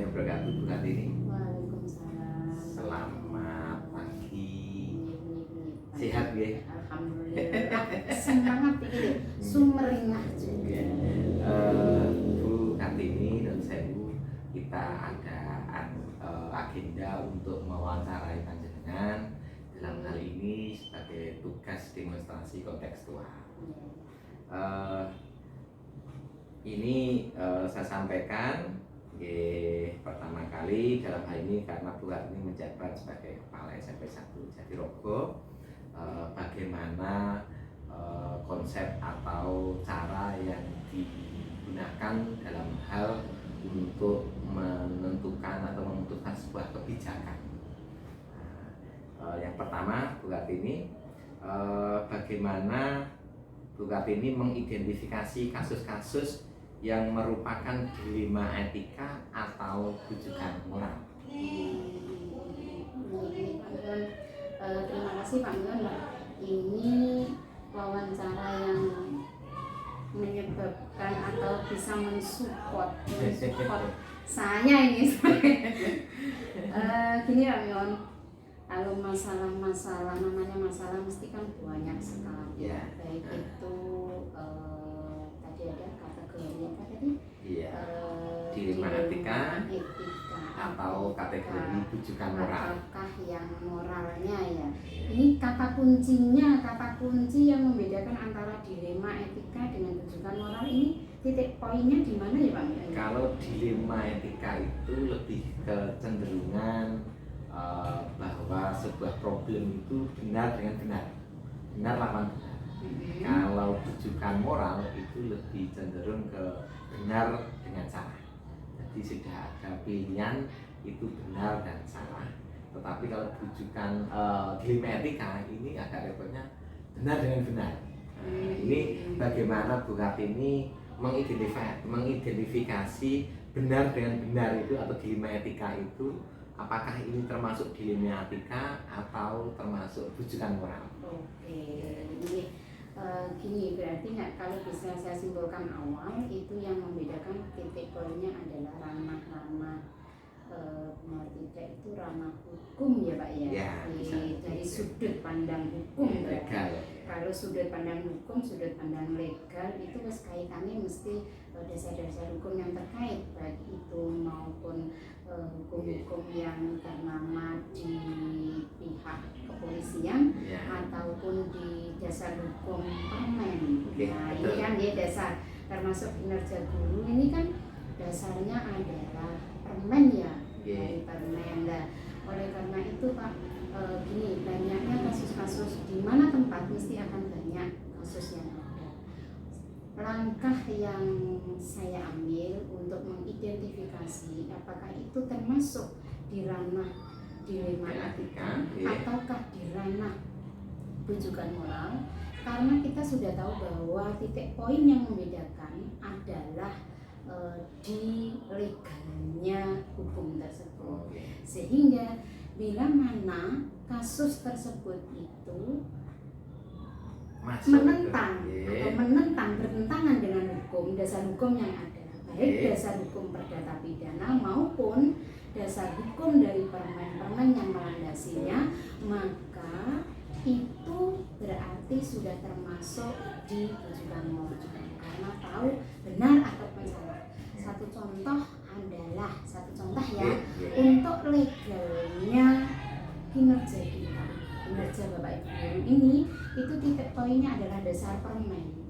wabarakatuh, Bu Kartini. Waalaikumsalam. Selamat pagi. Sehat ya? Alhamdulillah. Semangat iki sumringah juga. Bu Kartini dan Sewu, kita ada agenda untuk mewawancarai panjenengan dalam hal ini sebagai tugas demonstrasi kontekstual. Ini saya sampaikan pertama kali dalam hal ini karena Bu Kartini menjabat sebagai kepala SMP 1 Jatirogo. Bagaimana konsep atau cara yang digunakan dalam hal untuk menentukan atau memutuskan sebuah kebijakan. Yang pertama, Bu Kartini, bagaimana Bu Kartini mengidentifikasi kasus-kasus yang merupakan dilema etika atau rujukan moral. Terima kasih Pak Mion. Ini wawancara yang menyebabkan atau bisa mensupport saya ini. Gini Pak Mion, kalau masalah namanya masalah mesti kan banyak sekali. Ya. Baik itu tadi ada kategori apa tadi? Iya. Dilema etika atau kategori rujukan moral. Apakah yang moralnya ya? Ini kata kunci yang membedakan antara dilema etika dengan rujukan moral ini titik poinnya di mana ya Pak? Kalau dilema etika itu lebih kecenderungan bahwa sebuah problem itu benar dengan benar lawan benar. Kalau rujukan moral itu lebih cenderung ke benar dengan salah. Jadi sudah ada pilihan itu benar dan salah. Tetapi kalau rujukan dilema etika ini agak repotnya benar dengan benar. Ini bagaimana Bu Kartini mengidentifikasi benar dengan benar itu atau dilema etika itu, apakah ini termasuk dilema etika atau termasuk rujukan moral? Oke, ini gini berarti nggak, kalau bisa saya simpulkan awal itu yang membedakan titik poinnya adalah ranah-ranah benar tidak itu ranah hukum ya Pak ya, dari sudut pandang hukum legal. Kalau sudut pandang hukum, sudut pandang legal itu kaitannya mesti dasar-dasar hukum yang terkait, baik itu maupun hukum-hukum yang ternama di pihak kepolisian ataupun di dasar hukum permen. Nah ini kan dia dasar, termasuk kinerja guru ini kan dasarnya adalah permen ya, dari permen. Nah, oleh karena itu Pak, gini, banyaknya kasus-kasus di mana tempat mesti akan banyak kasus yang ada. Langkah yang saya ambil untuk mengidentifikasi apakah itu termasuk di ranah dilema etika ataukah di ranah rujukan moral, karena kita sudah tahu bahwa titik poin yang membedakan adalah di legalnya hukum tersebut. Sehingga bila mana kasus tersebut itu menentang atau bertentangan dengan hukum, dasar hukum yang ada, baik dasar hukum perdata pidana maupun dasar hukum dari permen-permen yang melandasinya, maka itu berarti sudah termasuk di rujukan moral karena tahu benar atau salah. Satu contoh ya, untuk legalnya kinerja kita, kinerja Bapak Ibu guru ini, itu titik poinnya adalah dasar permen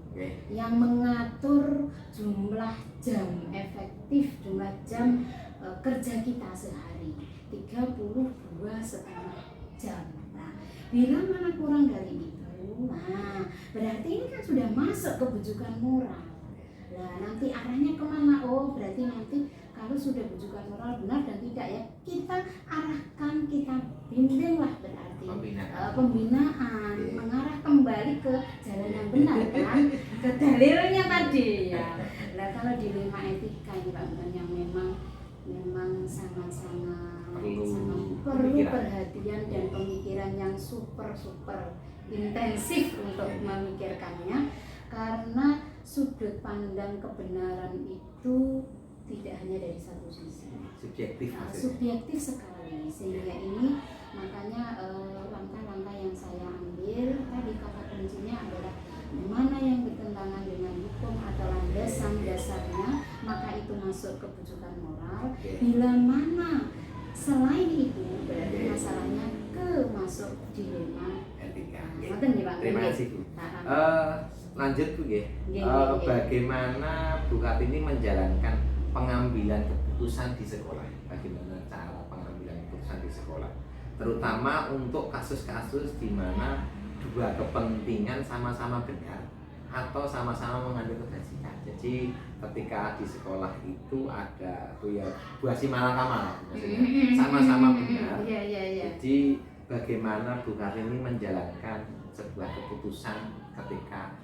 yang mengatur jumlah jam efektif, jumlah jam kerja kita sehari 32,5 jam. Nah, bila mana kurang dari itu, nah berarti ini kan sudah masuk ke rujukan moral. Nah nanti arahnya kemana? Oh berarti nanti kalau sudah rujukan moral benar dan tidak ya, kita arahkan, kita bimbinglah berarti pembinaan mengarah kembali ke jalan yang benar kan, ke dalilnya tadi ya. Nah kalau dilema etika ini Pak Bukan yang memang sangat-sangat perlu perhatian dan pemikiran yang super intensif untuk memikirkannya, karena sudut pandang kebenaran itu tidak hanya dari satu sisi. subjektif maksudnya. Subjektif sekali, sehingga ini makanya langkah-langkah yang saya ambil tadi kata kuncinya adalah mana yang bertentangan dengan hukum atau landasan dasarnya, maka itu masuk kebujukan moral. Bila mana selain itu berarti masalahnya ke masuk dilema Etika. Terima kasih Bu. Lanjut Bu ya. Bagaimana Bu Kartini menjalankan pengambilan keputusan di sekolah? Bagaimana cara pengambilan keputusan di sekolah? Terutama untuk kasus-kasus di mana dua kepentingan sama-sama benar atau sama-sama mengambil kebajikan. Jadi ketika di sekolah itu ada buah si malakama, maksudnya sama-sama benar. Jadi bagaimana Bu Kartini menjalankan sebuah keputusan ketika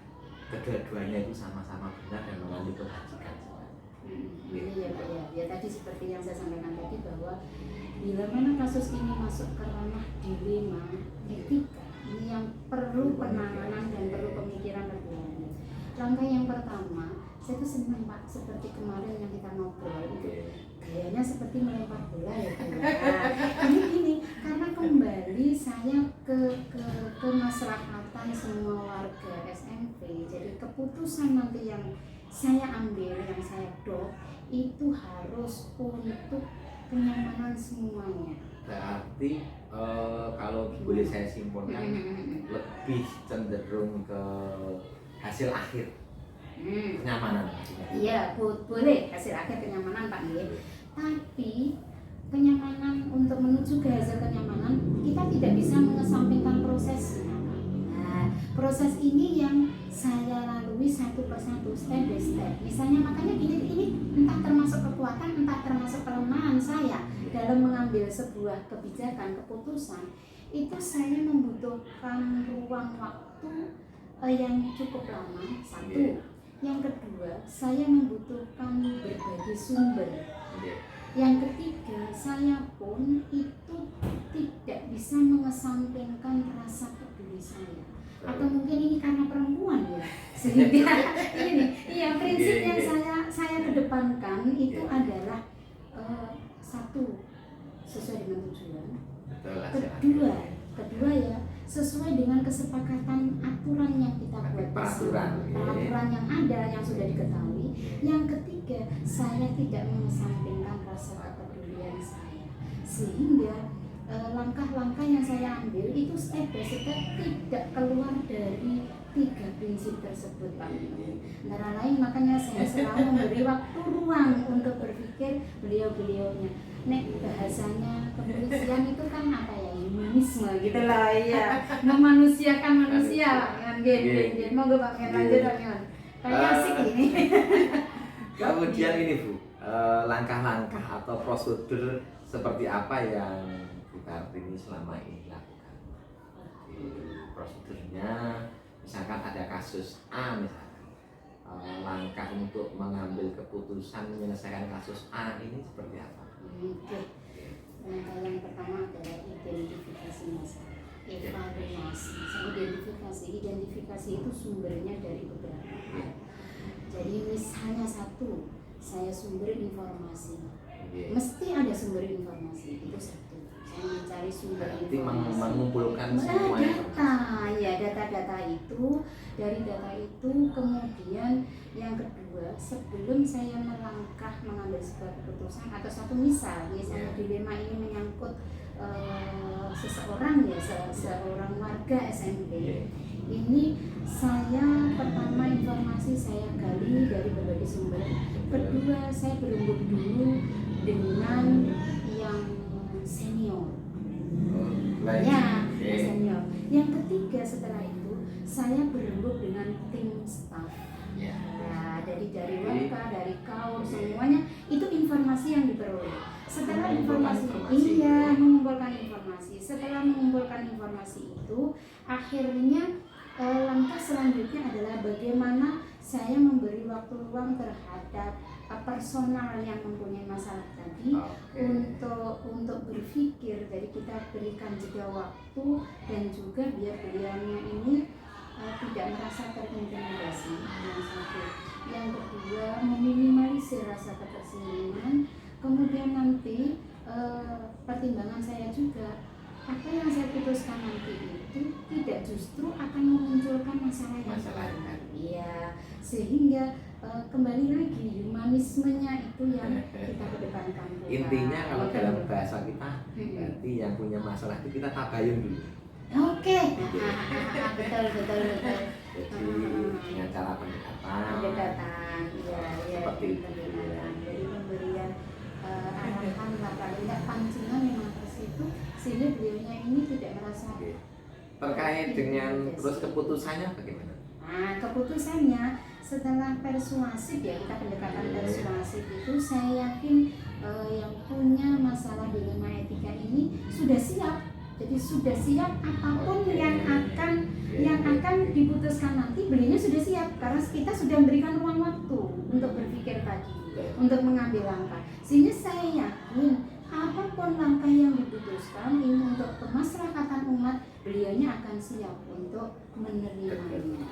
kedua-duanya itu sama-sama benar dan mengambil kebajikan. Ya tadi seperti yang saya sampaikan tadi bahwa bila mana kasus ini masuk ke ranah dilema etika, ini yang perlu penanganan dan perlu pemikiran lebih lanjut. Langkah yang pertama, saya tuh senang Pak, seperti kemarin yang kita ngobrol itu gayanya seperti melempar bola ya Bu. Ini karena kembali saya ke masyarakatan semua warga SMP. Jadi keputusan nanti yang saya ambil, yang saya itu harus untuk kenyamanan semuanya. Berarti kalau boleh saya simpulkan lebih cenderung ke hasil akhir kenyamanan. Iya, boleh hasil akhir kenyamanan Pak Nggih. Tapi kenyamanan untuk menuju ke hasil kenyamanan kita tidak bisa mengesampingkan prosesnya. Nah, proses ini yang saya lalui satu persatu, step by step. Misalnya makanya ini entah termasuk kekuatan, entah termasuk kelemahan saya dalam mengambil sebuah kebijakan, keputusan. Itu saya membutuhkan ruang waktu yang cukup lama, satu. Yang kedua, saya membutuhkan berbagai sumber. Yang ketiga, saya pun itu tidak bisa mengesampingkan rasa peduli saya. Atau mungkin ini karena perempuan ya, sehingga prinsip yang saya kedepankan itu adalah satu, sesuai dengan tujuan. Kedua ya, sesuai dengan kesepakatan aturan yang kita buat bersama, peraturan yang ada yang sudah diketahui. Yang ketiga, saya tidak mengesampingkan rasa kepedulian saya, sehingga langkah-langkah yang saya ambil itu step by step tidak keluar dari 3 prinsip tersebut Pak. Antara lain makanya saya selalu memberi waktu ruang untuk berpikir beliau-beliaunya. Bahasanya kepolisian itu kan apa ya, humanisme gitu lah ya, memanusiakan manusia kan gitu. Mau Pak lanjut Pak. Kayak asik ini. Kemudian ini Bu, langkah-langkah atau prosedur seperti apa yang Bu Kartini selama ini lakukan? Prosedurnya, misalkan ada kasus A misalkan, langkah untuk mengambil keputusan menyelesaikan kasus A ini seperti apa? Langkah yang pertama adalah identifikasi masalah, evaluasi. Identifikasi itu sumbernya dari beberapa hal. Jadi misalnya satu, saya sumber informasi, mesti ada sumber informasi, itu satu. Saya mencari sumber informasi, mengumpulkan semua data itu. Dari data itu kemudian yang kedua, sebelum saya melangkah mengambil sebuah keputusan atau satu misalnya dilema ini menyangkut seseorang seorang warga SMP, ini saya pertama informasi saya gali dari berbagai sumber. Kedua, saya berembuk dulu dengan yang senior. Senior. Yang ketiga setelah itu saya berembuk dengan tim staff. Dari WK, dari KAUR, semuanya itu informasi yang diperoleh. Setelah mengumpulkan informasi. Setelah mengumpulkan informasi itu, akhirnya langkah selanjutnya adalah bagaimana saya memberi waktu ruang terhadap personal yang mempunyai masalah tadi untuk berpikir. Jadi kita berikan jeda waktu dan juga biar beliaunya ini tidak merasa terintimidasi. Yang kedua, meminimalisir rasa ketersinggungan. kemudian nanti pertimbangan saya juga apa yang saya putuskan nanti itu tidak justru akan memunculkan masalah yang Masalah. baru. Iya, sehingga kembali lagi humanismenya itu yang kita kedepankan pula. Intinya kalau Betul. dalam bahasa kita berarti yang punya masalah itu kita tabayun dulu. Oke, betul. Jadi dengan cara pendekatan Pendekatan, iya, Seperti itu. pendekatan. Jadi pemberian arahan lah paling nggak pancingan memang ke situ sehingga beliaunya ini tidak merasa. Oke. Terkait dengan terus keputusannya bagaimana? Nah, keputusannya setelah persuasif ya, kita pendekatan persuasif itu saya yakin yang punya masalah dilema etika ini sudah siap. Jadi sudah siap apapun yang akan diputuskan nanti, beliaunya sudah siap karena kita sudah memberikan ruang waktu untuk berpikir tadi, untuk mengambil langkah. Sehingga saya yakin apapun langkah yang diputuskan ini untuk kemaslahatan umat, beliaunya akan siap untuk menerimanya.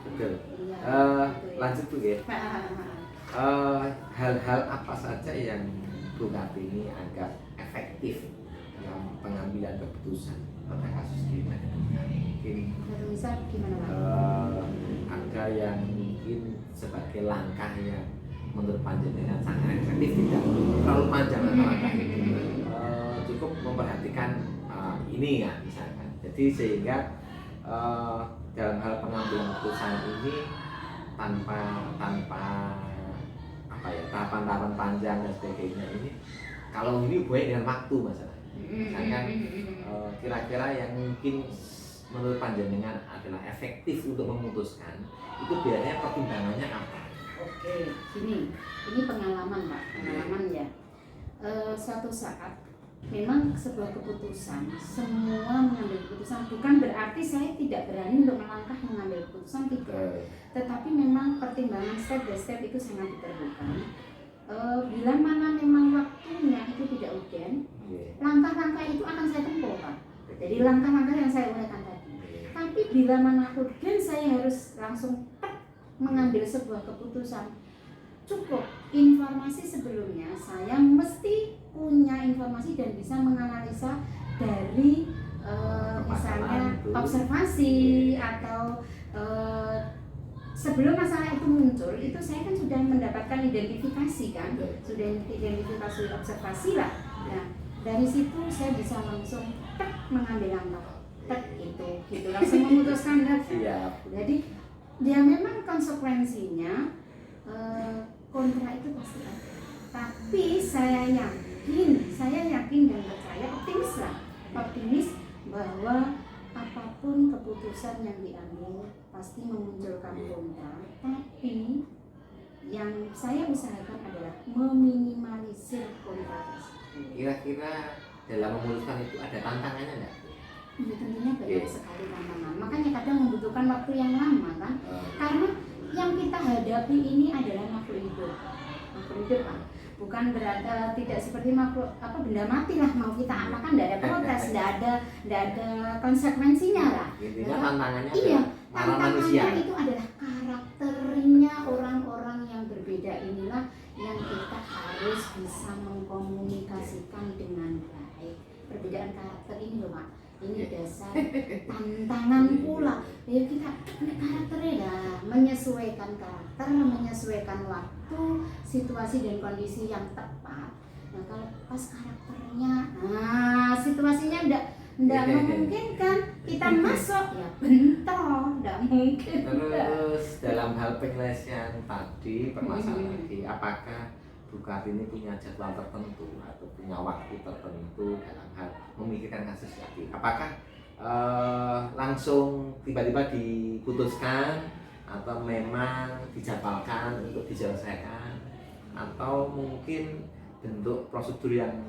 Betul. Iya, gitu ya. Lanjut Bu ya. Hal-hal apa saja yang Bu Kartini anggap efektif dalam pengambilan keputusan pada kasus ini? Mungkin Misal gimana Pak? ada yang mungkin sebagai langkah yang menurut panjenengan sangat efektif, tidak terlalu panjang langkah itu, cukup memperhatikan ini ya misalkan. Jadi sehingga dalam hal pengambilan keputusan ini tanpa apa ya tahapan-tahapan panjang dan sebagainya ini, kalau ini boleh dengan waktu masalah. Misalkan kira-kira yang mungkin menurut panjenengan adalah efektif untuk memutuskan itu biasanya pertimbangannya apa? Oke, ini pengalaman Pak, pengalaman ya. Suatu saat memang sebuah keputusan, semua mengambil keputusan bukan berarti saya tidak berani untuk melangkah mengambil keputusan, tidak. Tetapi memang pertimbangan step by step itu sangat diperlukan. Bila mana memang waktunya itu tidak urgen, langkah-langkah itu akan saya tempuh Pak. Jadi langkah-langkah yang saya uraikan tadi. Tapi bila mana urgen saya harus langsung mengambil sebuah keputusan, cukup informasi sebelumnya saya mesti punya informasi dan bisa menganalisa dari misalnya observasi atau sebelum masalah itu muncul itu saya kan sudah mendapatkan identifikasi kan, sudah identifikasi observasi lah. Nah dari situ saya bisa langsung mengambil langkah gitu langsung memutuskan jadi dia memang konsekuensinya kontra itu pasti ada, tapi saya yakin dan percaya optimis bahwa apapun keputusan yang diambil pasti memunculkan kontra, tapi yang saya usahakan adalah meminimalisir kontra tersebut. Kira-kira dalam memutuskan itu ada tantangannya enggak? Ya, tentunya banyak sekali tantangan. Makanya kadang membutuhkan waktu yang lama kan. Karena yang kita hadapi ini adalah makhluk hidup Pak. Bukan berada tidak seperti makhluk benda mati lah, mau kita apakan tidak ada protes, tidak ada konsekuensinya lah. Intinya tantangannya iya, para manusia itu adalah karakternya orang-orang yang berbeda inilah yang kita harus bisa mengkomunikasikan dengan baik. Perbedaan karakter ini loh Pak, ini dasar tantangan pula ya, kita karakternya lah, menyesuaikan karakter, menyesuaikan waktu, situasi dan kondisi yang tepat. Nah kalau pas karakternya, situasinya enggak memungkinkan kita masuk ya bentrok, enggak mungkin. Terus dalam hal penyelesaian tadi permasalahan lagi, apakah Bu Kartini punya jadwal tertentu atau punya waktu tertentu dalam hal memikirkan kasus tadi? Apakah langsung tiba-tiba diputuskan atau memang dijadwalkan untuk diselesaikan, atau mungkin bentuk prosedur yang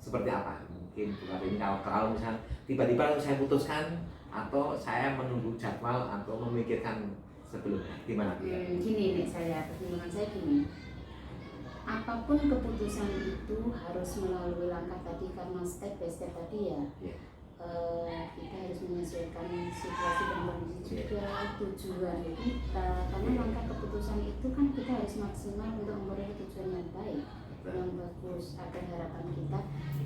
seperti apa? Mungkin Bu Kartini kalau misalnya tiba-tiba saya putuskan atau saya menunggu jadwal atau memikirkan sebelumnya, gimana? Gini nih pertimbangan saya gini. Apapun keputusan itu harus melalui langkah tadi karena step by step tadi ya. Kita harus menyesuaikan situasi dan kondisi juga, tujuan kita, karena langkah keputusan itu kan kita harus maksimal untuk memperoleh tujuan yang baik. yang bagus agar harapan kita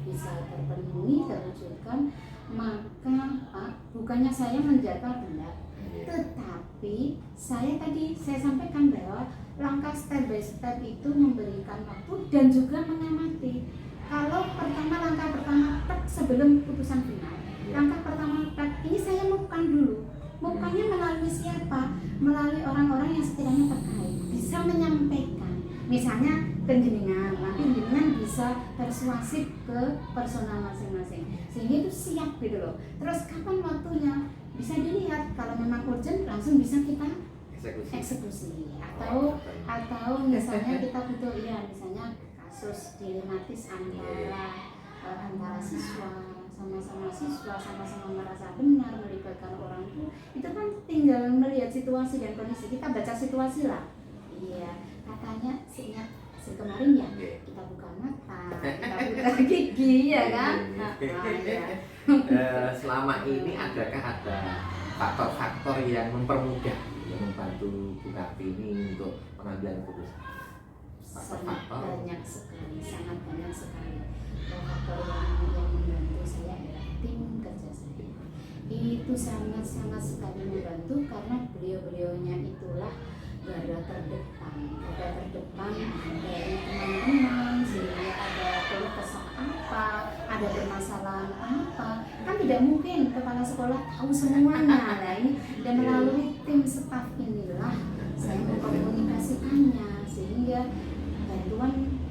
bisa terpenuhi, terwujudkan. Maka Pak, bukannya saya menjaga benda, tetapi saya sampaikan bahwa langkah step by step itu memberikan waktu dan juga mengamati. Kalau langkah pertama sebelum putusan final, langkah pertama ini saya lakukan dulu. Bukannya melalui siapa? Melalui orang-orang yang sekiranya terkait, bisa menyampaikan. Misalnya penjenengan, nanti penjenengan bisa persuasif ke personal masing-masing, sehingga itu siap gitu loh. Terus kapan waktunya? Bisa dilihat, kalau memang urgent langsung bisa kita eksekusi. Atau misalnya kita butuh, misalnya kasus dilematis antara siswa, sama-sama merasa benar melibatkan orang itu kan tinggal melihat situasi dan kondisi, kita baca situasi lah. Katanya seingat kemarin kita buka mata, kita buka gigi, ya kan. Selama ini adakah ada faktor-faktor yang mempermudah, yang membantu Bu Kartini untuk pengambilan keputusan? Sangat banyak sekali faktor yang membantu saya adalah tim kerja saya. Itu sangat sekali membantu karena beliau-beliaunya itulah garda terdepan dari teman-teman, sehingga ada keluh kesah apa, ada permasalahan apa, kan tidak mungkin kepala sekolah tahu semuanya. Nah ini, dan melalui tim staf inilah saya mengkomunikasikannya, sehingga bantuan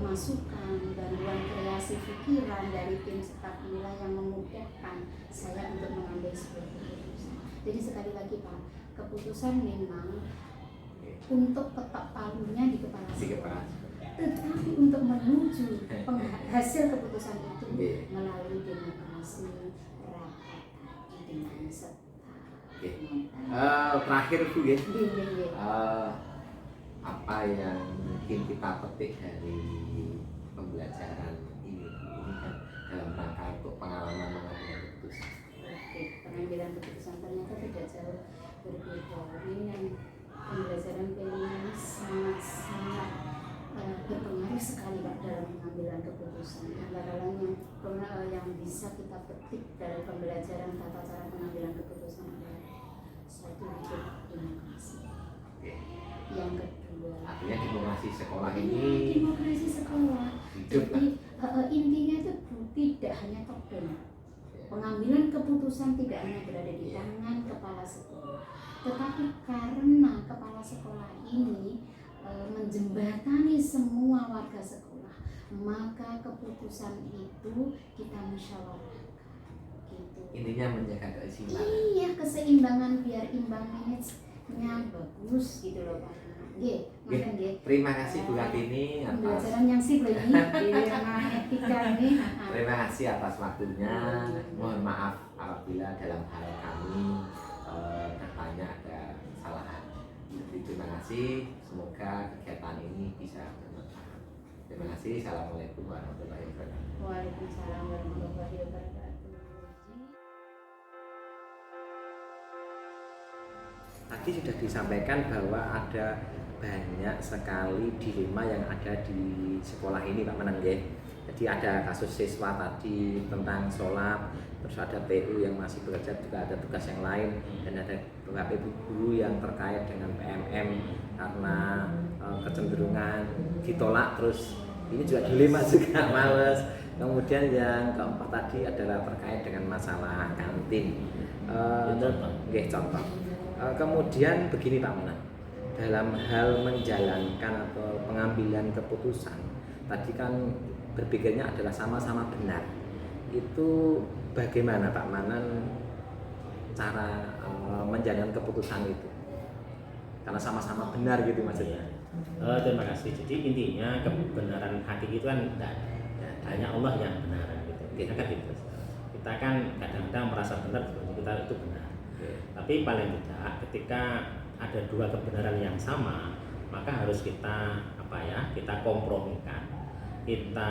masukan, bantuan kreasi pikiran dari tim staf inilah yang memudahkan saya untuk mengambil sebuah keputusan. Jadi sekali lagi Pak, keputusan memang untuk ketok palunya di kepala sekolah, tetapi untuk menuju hasil keputusan itu melalui demokrasi rapat dengan serta. Terakhir Bu ya, apa yang mungkin kita petik dari pembelajaran ini kan dalam rangka untuk pengalaman mengambil keputusan? Pengambilan keputusan ternyata tidak jauh berbeda. Ini yang pembelajaran pilihan sangat berpengaruh sekali Pak dalam pengambilan keputusan. Antara lain yang bisa kita petik dari pembelajaran tata cara pengambilan keputusan adalah satu, hidup demokrasi. Yang kedua, artinya demokrasi sekolah ini demokrasi sekolah. Jadi intinya itu tidak hanya top down. Pengambilan keputusan tidak hanya berada di tangan kepala sekolah, tetapi karena kepala sekolah ini menjembatani semua warga sekolah, maka keputusan itu kita musyawarahkan. Gitu. Intinya menjaga keseimbangan. Iya, keseimbangan biar imbang image-nya bagus gitu loh Pak. Terima kasih Bu Kartini atas pembelajaran yang simpel ini etika ini. Terima kasih atas waktunya. Mohon maaf apabila dalam hal kami bertanya ada kesalahan. Jadi terima kasih. Semoga kegiatan ini bisa bermanfaat. Terima kasih. Assalamualaikum warahmatullahi wabarakatuh. Waalaikumsalam warahmatullahi wabarakatuh. Tadi sudah disampaikan bahwa ada banyak sekali dilema yang ada di sekolah ini Pak Menang ya. Jadi ada kasus siswa tadi tentang sholat, terus ada PU yang masih bekerja, juga ada tugas yang lain, dan ada beberapa ibu guru yang terkait dengan PMM karena kecenderungan ditolak, terus ini juga dilema juga males. Kemudian yang keempat tadi adalah terkait dengan masalah kantin. Contoh. Kemudian begini Pak Menang, dalam hal menjalankan atau pengambilan keputusan tadi kan berpikirnya adalah sama-sama benar. Itu bagaimana Pak Manan cara menjalankan keputusan itu? Karena sama-sama benar gitu maksudnya. Terima kasih. Jadi intinya kebenaran hakiki itu kan tidak ada, hanya Allah yang benar gitu. Kita kan gitu. Kita kan kadang-kadang merasa benar, kita itu benar. Tapi paling tidak ketika ada dua kebenaran yang sama, maka harus kita kita kompromikan, kita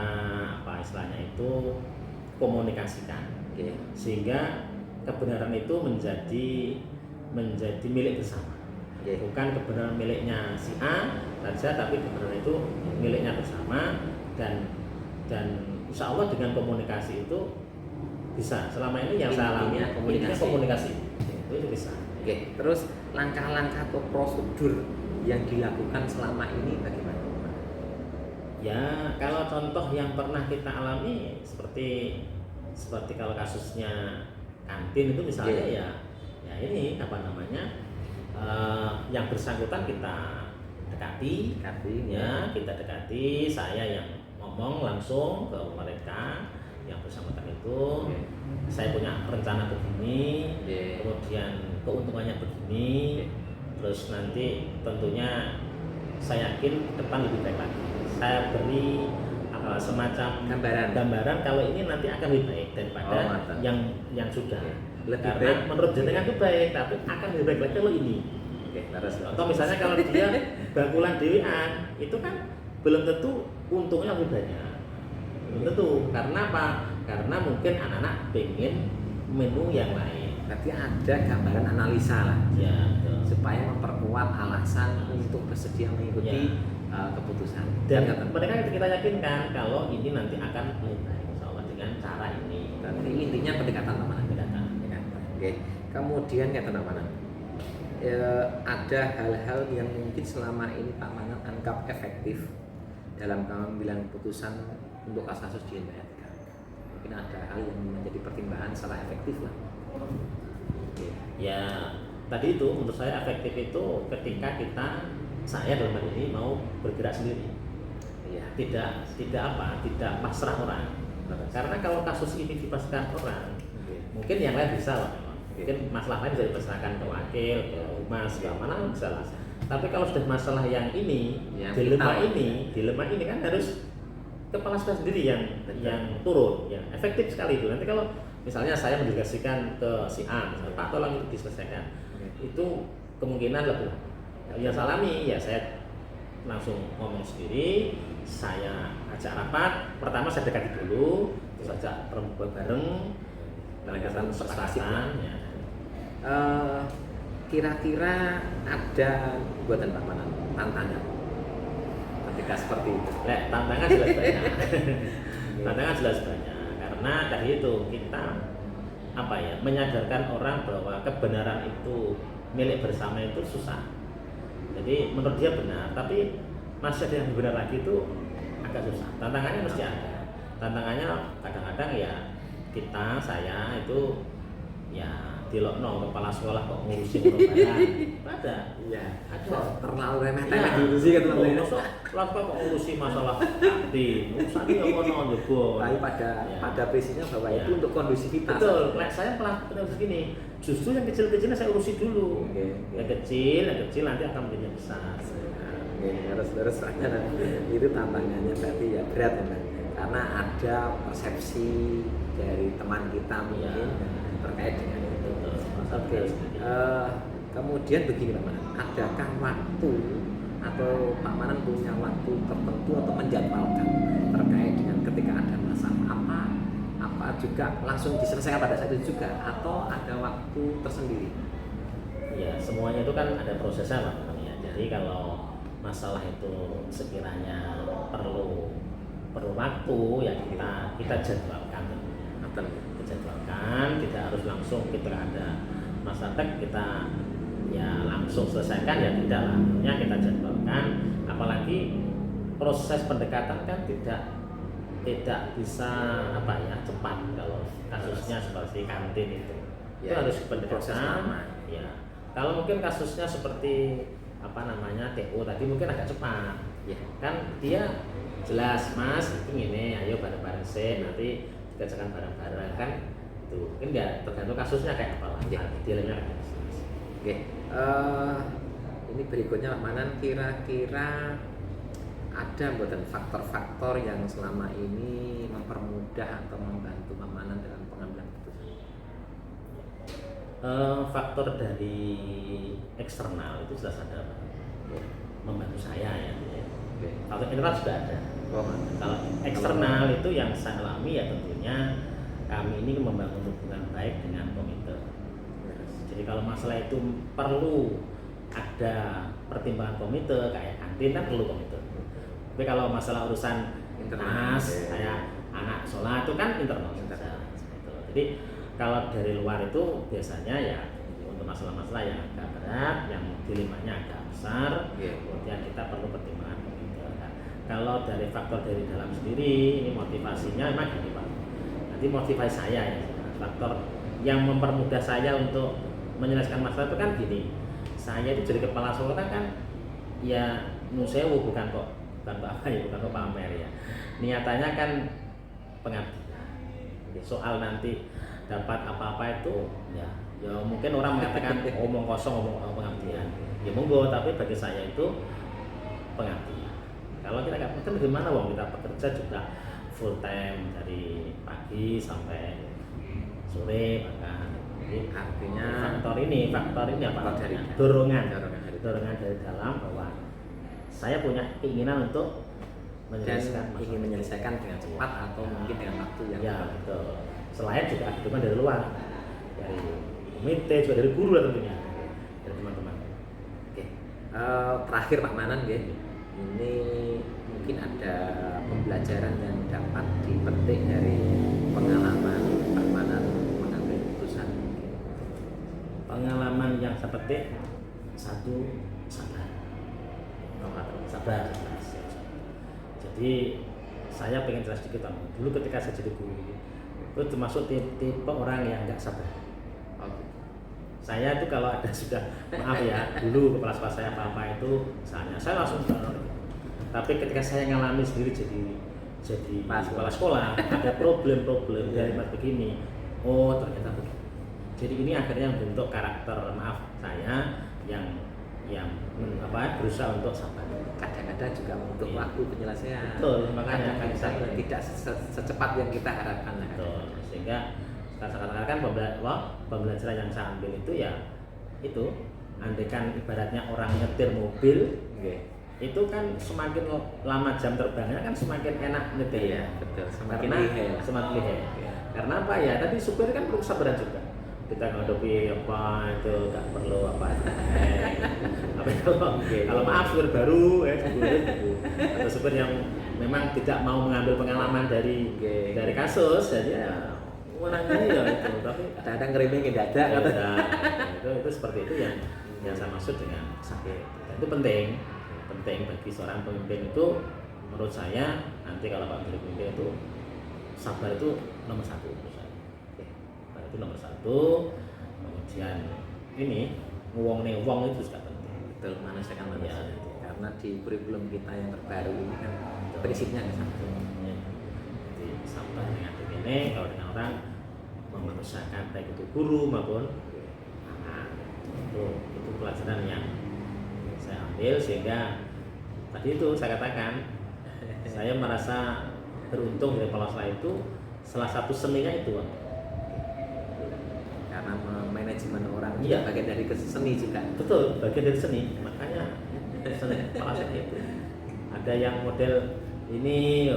istilahnya itu komunikasikan, sehingga kebenaran itu menjadi milik bersama. Bukan kebenaran miliknya si A saja, tapi kebenaran itu miliknya bersama, dan insya Allah dengan komunikasi itu bisa. Selama ini yang saya alami komunikasi itu bisa. Oke, terus langkah-langkah atau prosedur yang dilakukan selama ini bagaimana? Ya, kalau contoh yang pernah kita alami seperti kalau kasusnya kantin itu misalnya, ya ini apa namanya, yang bersangkutan kita dekati, ya kita dekati, saya yang ngomong langsung ke mereka yang bersangkutan itu, saya punya rencana begini, kemudian keuntungannya begini, terus nanti tentunya saya yakin ke depan lebih baik lagi. Saya beri semacam gambaran kalau ini nanti akan lebih baik daripada yang sudah. Karena menurut jenengan itu baik, tapi akan lebih baik lagi kalau ini. Atau misalnya kalau dia bakulan dewean, itu kan belum tentu untungnya lebih banyak. Belum tentu. Karena apa? Karena mungkin anak-anak pengen menu yang lain. Berarti ada gambaran analisa lah, ya, supaya memperkuat alasan untuk bersedia mengikuti keputusan. Dan mereka kita yakinkan kalau ini nanti akan lebih baik, insya Allah dengan cara ini. Berarti intinya pendekatan teman. Oke. Kemudian kata teman, ada hal-hal yang mungkin selama ini Pak Manan anggap efektif dalam pengambilan keputusan untuk kasus di NPRK. Mungkin ada hal yang menjadi pertimbangan secara efektif lah. Ya, tadi itu menurut saya efektif itu ketika saya dalam hal ini mau bergerak sendiri. Iya. Tidak pasrah orang. Karena kalau kasus ini dipasrahkan orang, mungkin yang lain bisa lah. Mungkin masalah lain bisa dipasrahkan ke wakil, ke humas, ke mana bisa lah. Tapi kalau sudah masalah yang ini, dilema ini kan harus kepala sekolah sendiri yang turun, yang efektif sekali itu. Nanti kalau misalnya saya mendelegasikan ke si A, misalnya Pak tolong itu diselesaikan, itu kemungkinan lebih. Yang saya alami ya saya langsung ngomong sendiri, saya ajak rapat. Pertama saya dekati dulu, terus ajak perempuan bareng, pendekatan kesepakatan. Ya. Kira-kira ada buatan Pak Manan tantangan ketika seperti itu? Tantangan jelas banyak. Tantangan jelas banyak karena tadi itu kita menyadarkan orang bahwa kebenaran itu milik bersama itu susah. Jadi menurut dia benar, tapi masih ada yang benar lagi itu agak susah. Tantangannya mesti ada. Tantangannya kadang-kadang ya saya itu ya dilokno kepala sekolah kok ngurusin barang. Ada. Iya. Ada. Terlalu remeh-temeh diurusi kan teman-teman. Kenapa kok ngurusi masalah kantin? Urusannya ya kono njogo. Tapi pada prinsipnya bahwa itu untuk kondusivitas. Betul. Saya pelakukan begini. Justru yang kecil-kecilnya saya urusi dulu. Yang kecil nanti akan menjadi yang besar. Harus itu tantangannya berarti ya berat ya, karena ada persepsi dari teman kita mungkin terkait dengan itu. Kemudian begini Pak Manan, adakah waktu atau Pak Manan punya waktu tertentu atau menjadwalkan terkait dengan ketika ada masalah apa juga langsung diselesaikan pada saat itu juga atau ada waktu tersendiri? Ya semuanya itu kan ada prosesnya Pak Manan ya. Jadi kalau masalah itu sekiranya perlu waktu ya kita jadwalkan. Tidak harus langsung kita ada masalah kita ya langsung selesaikan ya tidak lah. Ya kita jadwalkan, apalagi proses pendekatan kan tidak bisa cepat kalau kasusnya seperti kantin itu harus pendekatan. Ya kalau mungkin kasusnya seperti TO tadi mungkin agak cepat. Ya kan dia jelas Mas ini ayo bareng-bareng nanti kerjakan bareng-bareng kan itu mungkin ya tergantung kasusnya kayak apa lah. Dilema kayak Oke. Ini berikutnya Pak Manan, kira-kira ada buatan faktor-faktor yang selama ini mempermudah atau membantu Pak Manan dalam pengambilan keputusan? Faktor dari eksternal itu jelas ada Pak. Membantu saya ya. Faktor internal juga ada. Kalau eksternal itu yang saya alami ya tentunya kami ini membangun hubungan baik dengan komite. Jadi kalau masalah itu perlu ada pertimbangan komite kayak kantin kan perlu komite. Tapi kalau masalah urusan Internal, nas, kayak anak sholat itu kan internal saja. Gitu. Jadi kalau dari luar itu biasanya ya untuk masalah-masalah yang agak berat, yang dilemanya agak besar, kemudian kita perlu pertimbangan komite. Nah, kalau dari faktor dari dalam sendiri, ini motivasinya memang gini Pak. Nanti motivasi saya ya, faktor yang mempermudah saya untuk menyelesaikan masalah itu kan gini. Saya itu jadi kepala sekolah kan ya nusewu bukan kok apa ya, bukan kok pamer ya. Niatannya kan pengabdian. Soal nanti dapat apa-apa itu ya mungkin orang mengatakan omong kosong, omong pengabdian. Ya monggo, tapi bagi saya itu pengabdian. Kalau kita nggak kan bagaimana wong kita bekerja juga full time dari pagi sampai sore bahkan. Jadi Artinya faktor ini apa? dari Dorongan dari dalam bahwa saya punya keinginan untuk dan ingin menyelesaikan dengan cepat atau mungkin dengan waktu yang ya betul. Selain juga dukungan dari luar, dari komite, juga dari guru lah tentunya, dari teman-teman. Oke. Terakhir Pak Manan ya, ini mungkin ada pembelajaran yang dapat dipetik dari pengalaman Pak Manan mengambil keputusan. Pengalaman yang seperti satu sabar. Sabar. Jadi saya pengen jelas sedikit Om. Dulu ketika saya jadi guru itu termasuk tipe orang yang nggak sabar. Saya itu kalau ada sudah maaf ya dulu kepala sekolah saya apa itu misalnya saya langsung bangun. Tapi ketika saya ngalami sendiri jadi kepala sekolah ada problem dari begini. Oh ternyata begini. Jadi ini akhirnya membentuk karakter maaf saya yang berusaha untuk sabar. Kadang-kadang juga untuk waktu penyelesaian. Betul, makanya kan tidak secepat yang kita harapkan. Betul. Sehingga sekarang kan pembelajaran yang saya ambil itu ya itu andaikan ibaratnya orang nyetir mobil, itu kan semakin lama jam terbangnya kan semakin enak nyetir. Iya, betul. Semakin lihai. Karena apa ya? Tadi supir kan perlu kesabaran juga. Kita ngadepi apa itu nggak perlu apa kalau maaf supir baru atau supir yang memang tidak mau mengambil pengalaman dari kasus jadi ya menangani ya itu tapi kadang-kadang ngeremehin dada itu seperti itu yang saya maksud dengan sakit itu penting bagi seorang pemimpin itu menurut saya nanti kalau Pak menjadi pemimpin itu sabar itu nomor satu menurut saya. Itu nomor satu, kemudian ini wong itu juga penting. Betul, manusiakan manusia. Ya, karena di kurikulum kita yang terbaru ini kan prinsipnya ke sana. Ya. Jadi sabar dengan begini, kalau dengan orang memanusiakan baik itu guru maupun anak. Itu pelajaran yang saya ambil sehingga tadi itu saya katakan saya merasa beruntung dari kepala sekolah itu salah satu seninya itu. Karena manajemen orang iya. Bagian dari seni juga. Betul, bagian dari seni. Makanya seni kepala sekolah itu ada yang model ini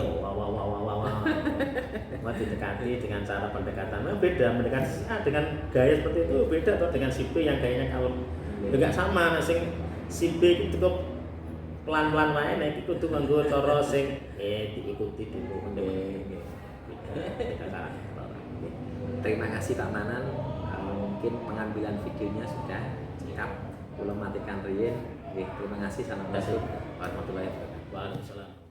wah didekati dengan cara pendekatan beda mendekati dengan gaya seperti itu beda atau dengan si B yang gayanya kalem enggak sama sing si B itu cukup pelan-pelan wae nek iku kudu nganggo cara sing diikuti dulu beda cara. Terima kasih Pak Manan. Mungkin pengambilan videonya sudah lengkap. Kula matikan riyen. Terima kasih. Assalamualaikum warahmatullahi wabarakatuh. Waalaikumsalam.